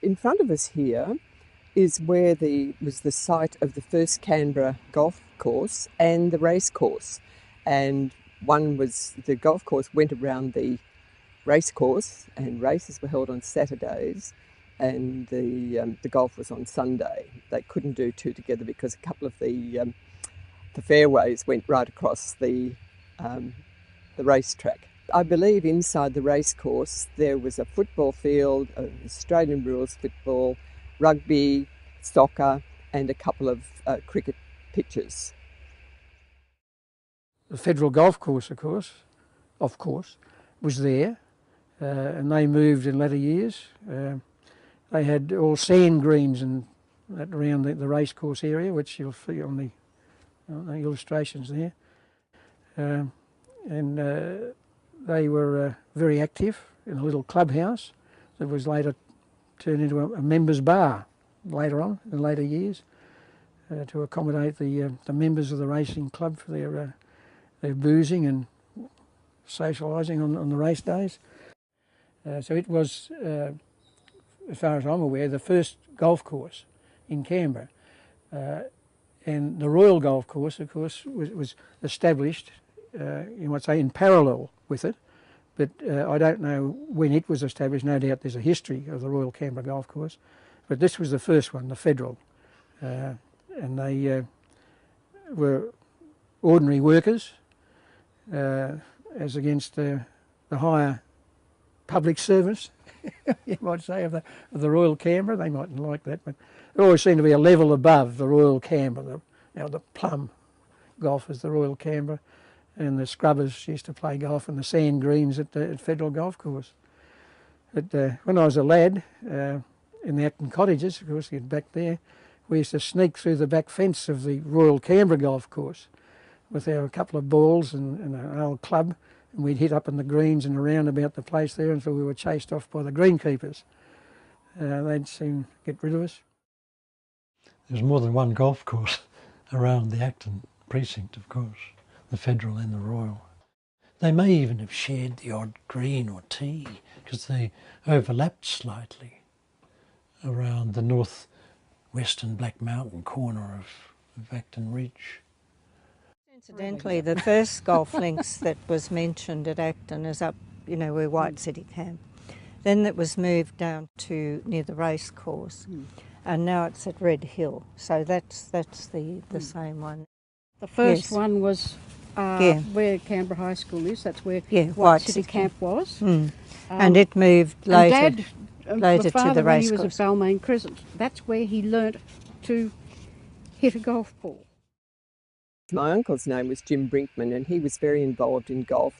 In front of us here is where was the site of the first Canberra golf course and the racecourse. And the golf course went around the racecourse, and races were held on Saturdays, and the golf was on Sunday. They couldn't do two together because a couple of the fairways went right across the racetrack. I believe inside the racecourse there was a football field, Australian rules football, rugby, soccer, and a couple of cricket pitches. The federal golf course, of course, was there, and they moved in latter years. They had all sand greens and that around the racecourse area, which you'll see on the illustrations there. And they were very active in a little clubhouse that was later turned into a members' bar later on, in later years, to accommodate the members of the racing club for their boozing and socialising on the race days. So it was, as far as I'm aware, the first golf course in Canberra. And the Royal Golf Course, of course, was established, you might say, in parallel with it. But I don't know when it was established. No doubt there's a history of the Royal Canberra Golf Course. But this was the first one, the federal. And they were ordinary workers, as against the higher public servants, you might say, of the Royal Canberra. They mightn't like that, but it always seemed to be a level above the Royal Canberra. The plum golfers, the Royal Canberra, and the scrubbers used to play golf in the sand greens at Federal Golf Course. But when I was a lad, in the Acton cottages, of course, back there, we used to sneak through the back fence of the Royal Canberra Golf Course with our couple of balls and an old club, and we'd hit up in the greens and around about the place there until we were chased off by the greenkeepers. They'd soon get rid of us. There's more than one golf course around the Acton precinct, of course, the Federal and the Royal. They may even have shared the odd green or tee because they overlapped slightly around the north-western Black Mountain corner of Acton Ridge. Incidentally, the first golf links that was mentioned at Acton is up, where White City Camp. Then it was moved down to near the racecourse, and now it's at Red Hill. So that's the same one. The first one was where Canberra High School is. That's where White City Camp was. And it moved later. Later to the when racecourse. He was at Balmain Crescent. That's where he learnt to hit a golf ball. My uncle's name was Jim Brinkman, and he was very involved in golf,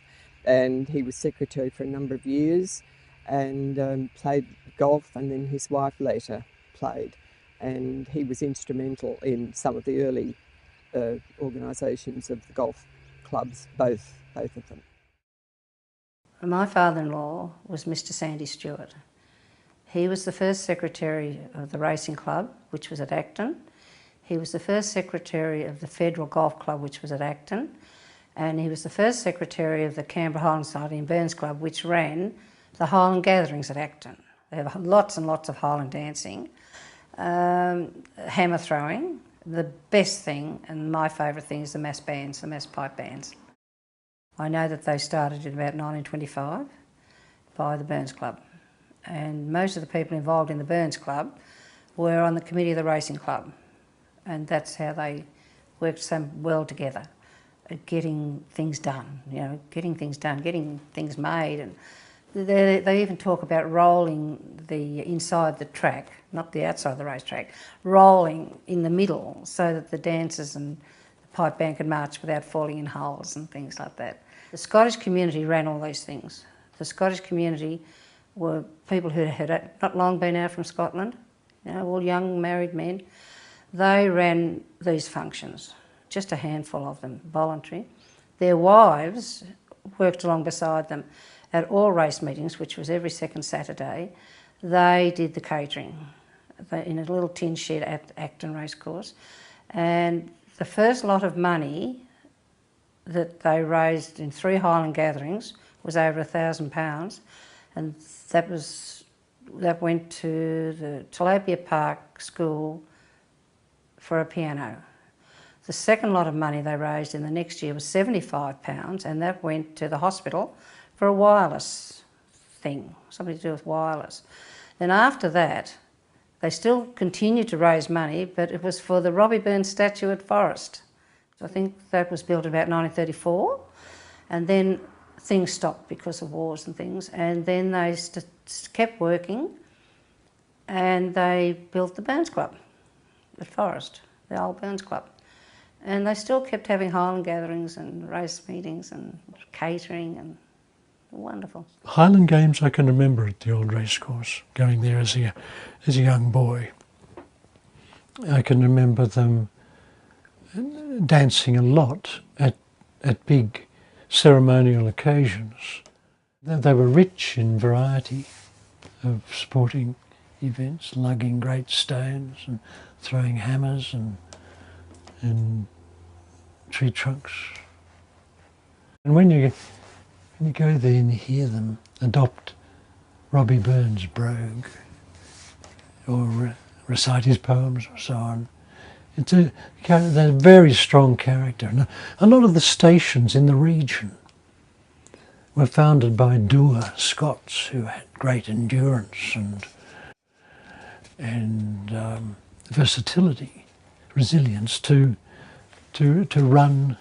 and he was secretary for a number of years and played golf, and then his wife later played, and he was instrumental in some of the early organisations of the golf clubs, both of them. My father-in-law was Mr. Sandy Stewart. He was the first secretary of the racing club, which was at Acton. He was the first secretary of the Federal Golf Club, which was at Acton. And he was the first secretary of the Canberra Highland Society and Burns Club, which ran the Highland gatherings at Acton. They have lots and lots of Highland dancing, hammer throwing. The best thing, and my favourite thing, is the mass bands, the mass pipe bands. I know that they started in about 1925 by the Burns Club. And most of the people involved in the Burns Club were on the committee of the racing club. And that's how they worked so well together, getting things done, getting things made. And they even talk about rolling the inside the track, not the outside of the racetrack, rolling in the middle so that the dancers and the pipe band could march without falling in holes and things like that. The Scottish community ran all these things. The Scottish community were people who had not long been out from Scotland, all young married men. They ran these functions, just a handful of them, voluntary. Their wives worked along beside them at all race meetings, which was every second Saturday. They did the catering in a little tin shed at Acton Racecourse. And the first lot of money that they raised in 3 Highland gatherings was over £1,000, and that was that went to the Tilapia Park School for a piano. The second lot of money they raised in the next year was £75, and that went to the hospital for a wireless thing, something to do with wireless. Then after that, they still continued to raise money, but it was for the Robbie Burns statue at Forest. I think that was built about 1934, and then things stopped because of wars and things, and then they kept working, and they built the Burns Club at Forest, the old Burns Club. And they still kept having Highland gatherings and race meetings and catering, and wonderful. Highland games I can remember at the old racecourse, going there as a young boy. I can remember them dancing a lot at big ceremonial occasions. They were rich in variety of sporting events, lugging great stones and throwing hammers and tree trunks. And when you go there and you hear them adopt Robbie Burns' brogue or recite his poems or so on, they're a very strong character. And a lot of the stations in the region were founded by dour Scots who had great endurance and versatility, resilience to run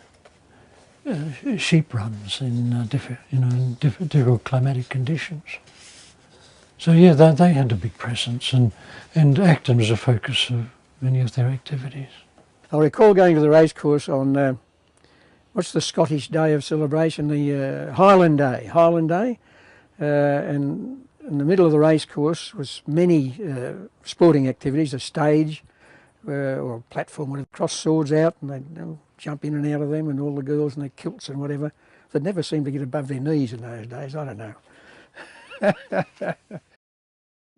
sheep runs in difficult climatic conditions. So yeah, they had a big presence, and Acton was a focus of many of their activities. I recall going to the racecourse on what's the Scottish Day of celebration? The Highland Day. And in the middle of the racecourse was many sporting activities, a stage or a platform with cross swords out, and they'd jump in and out of them, and all the girls in their kilts and whatever. They never seemed to get above their knees in those days, I don't know.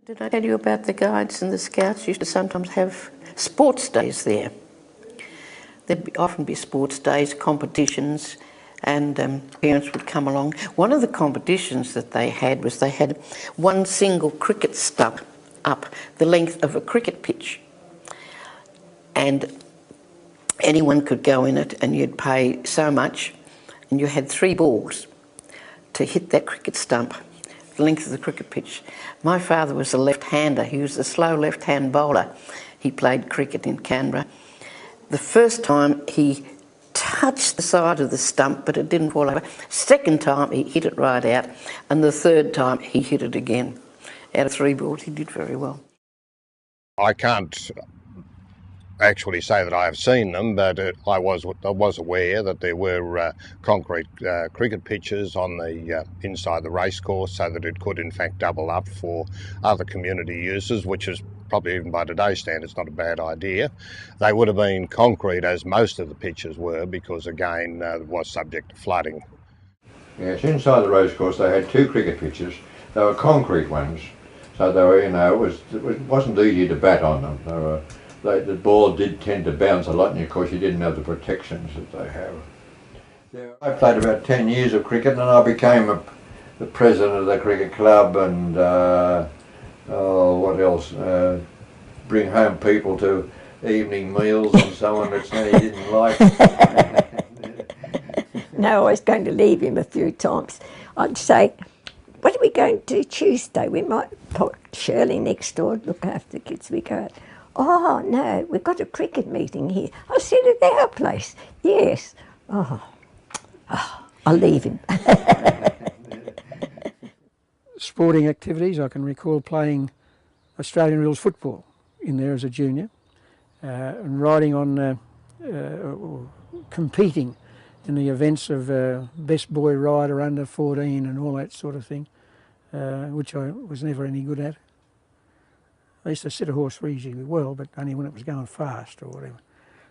Did I tell you about the Guides and the Scouts used to sometimes have sports days there? There'd often be sports days, competitions, and parents would come along. One of the competitions that they had was they had one single cricket stump up the length of a cricket pitch, and anyone could go in it, and you'd pay so much, and you had 3 balls to hit that cricket stump, the length of the cricket pitch. My father was a left-hander. He was a slow left-hand bowler. He played cricket in Canberra. The first time he touched the side of the stump, but it didn't fall over. Second time he hit it right out, and the third time he hit it again. Out of 3 balls, he did very well. I can't actually say that I have seen them, but I was aware that there were concrete cricket pitches on the inside the racecourse, so that it could in fact double up for other community uses, which is probably, even by today's standards, not a bad idea. They would have been concrete, as most of the pitches were, because again it was subject to flooding. Yes, inside the racecourse they had 2 cricket pitches. They were concrete ones, so they were, it wasn't easy to bat on them. The ball did tend to bounce a lot, and of course you didn't have the protections that they have. I played about 10 years of cricket, and I became the president of the cricket club, and what else? Bring home people to evening meals and so on that he didn't like. No, I was going to leave him a few times. I'd say, what are we going to do Tuesday? We might put Shirley next door, look after the kids. We go, oh, no, we've got a cricket meeting here. I'll sit at our place. Yes. Oh, I'll leave him. Sporting activities, I can recall playing Australian rules football in there as a junior, and riding on, competing in the events of best boy rider under 14 and all that sort of thing, which I was never any good at. I used to sit a horse reasonably well, but only when it was going fast or whatever.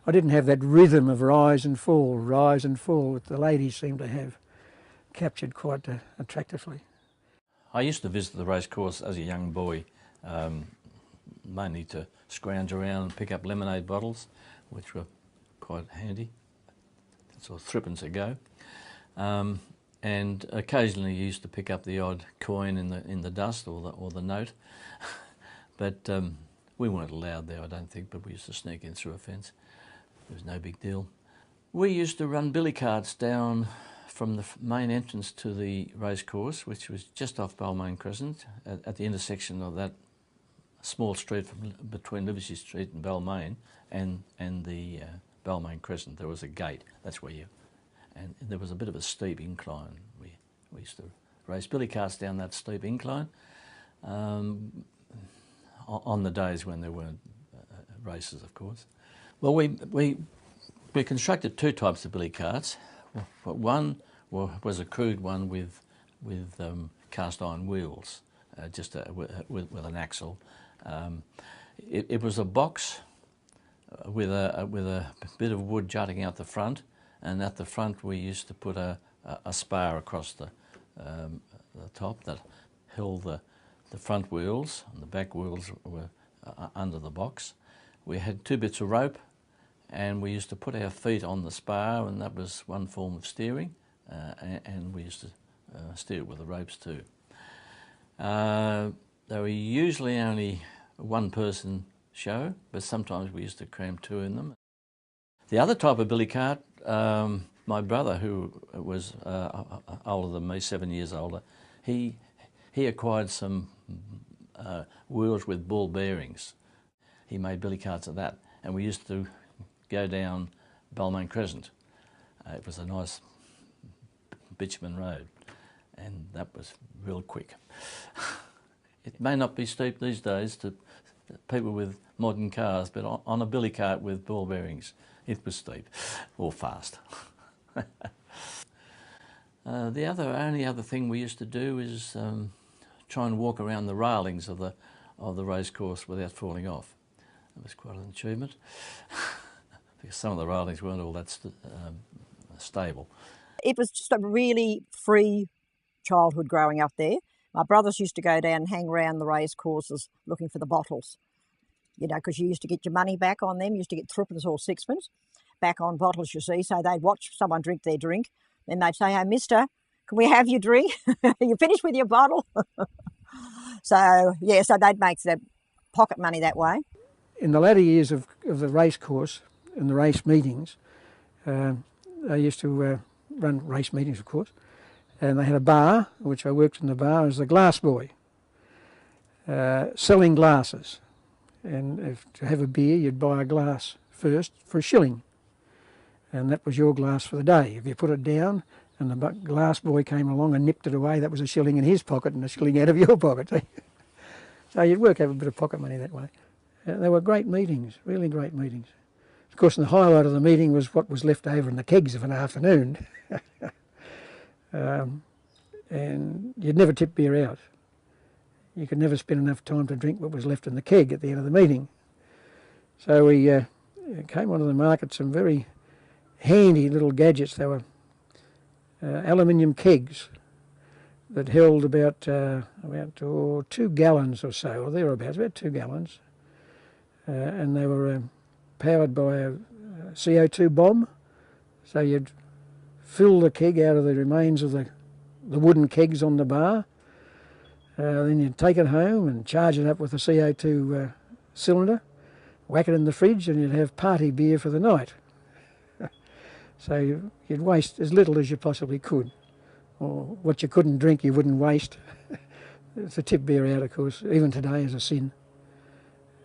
I didn't have that rhythm of rise and fall that the ladies seem to have captured quite attractively. I used to visit the racecourse as a young boy, mainly to scrounge around and pick up lemonade bottles, which were quite handy. Sort of threepence a go. and occasionally you used to pick up the odd coin in the dust or the note, but we weren't allowed there, I don't think. But we used to sneak in through a fence. It was no big deal. We used to run billy carts down from the main entrance to the racecourse, which was just off Balmain Crescent, at the intersection of that small street between Liverpool Street and Balmain, and the Balmain Crescent. There was a gate. That's where and there was a bit of a steep incline. We used to race billy carts down that steep incline on the days when there weren't races, of course. Well, we constructed two types of billy carts. One was a crude one with cast iron wheels, just with an axle. It was a box with a bit of wood jutting out the front, and at the front we used to put a spar across the top that held the front wheels, and the back wheels were under the box. We had two bits of rope, and we used to put our feet on the spar, and that was one form of steering, and we used to steer with the ropes too. They were usually only one person show, but sometimes we used to cram two in them. The other type of billy cart, my brother, who was older than me, 7 years older, he acquired some wheels with ball bearings. He made billy carts of that, and we used to go down Balmain Crescent. It was a nice bitumen road, and that was real quick. It may not be steep these days to people with modern cars, but on a billy cart with ball bearings, it was steep or fast. The only other thing we used to do is try and walk around the railings of the racecourse without falling off. It was quite an achievement because some of the railings weren't all that stable. It was just a really free childhood growing up there. My brothers used to go down and hang around the race courses looking for the bottles, you know, because you used to get your money back on them. You used to get threepence or sixpence back on bottles, you see. So they'd watch someone drink their drink. Then they'd say, "Hey, mister, can we have your drink? You finished with your bottle?" So, yeah, so they'd make their pocket money that way. In the latter years of the race course and the race meetings, they used to run race meetings, of course, and they had a bar, which I worked in the bar as a glass boy, selling glasses. And to have a beer, you'd buy a glass first for $1, and that was your glass for the day. If you put it down and the glass boy came along and nipped it away, that was $1 in his pocket and $1 out of your pocket. So you'd work out a bit of pocket money that way. They were great meetings, really great meetings. Of course, the highlight of the meeting was what was left over in the kegs of an afternoon. And you'd never tip beer out. You could never spend enough time to drink what was left in the keg at the end of the meeting. So we came onto the market some very handy little gadgets. They were aluminium kegs that held about 2 gallons or so, or thereabouts, about 2 gallons. And they were powered by a CO2 bomb. So you'd fill the keg out of the remains of the wooden kegs on the bar. Then you'd take it home and charge it up with a CO2 cylinder, whack it in the fridge, and you'd have party beer for the night. So you'd waste as little as you possibly could. Or what you couldn't drink you wouldn't waste. To tip beer out, of course, even today is a sin.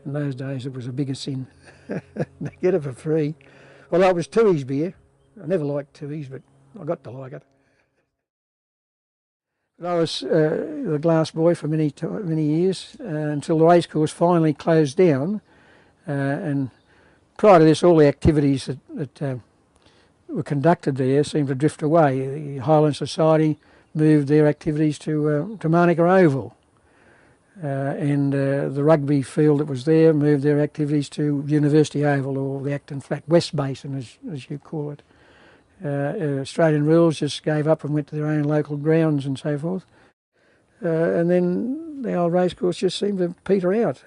In those days it was a bigger sin. Get it for free. Well, that was Tooheys beer. I never liked Tooheys, but I got to like it. But I was the glass boy for many years until the racecourse finally closed down. And prior to this, all the activities that were conducted there seemed to drift away. The Highland Society moved their activities to Manuka Oval. And the rugby field that was there moved their activities to University Oval, or the Acton Flat West Basin, as you call it. Australian Rules just gave up and went to their own local grounds and so forth. And then the old racecourse just seemed to peter out.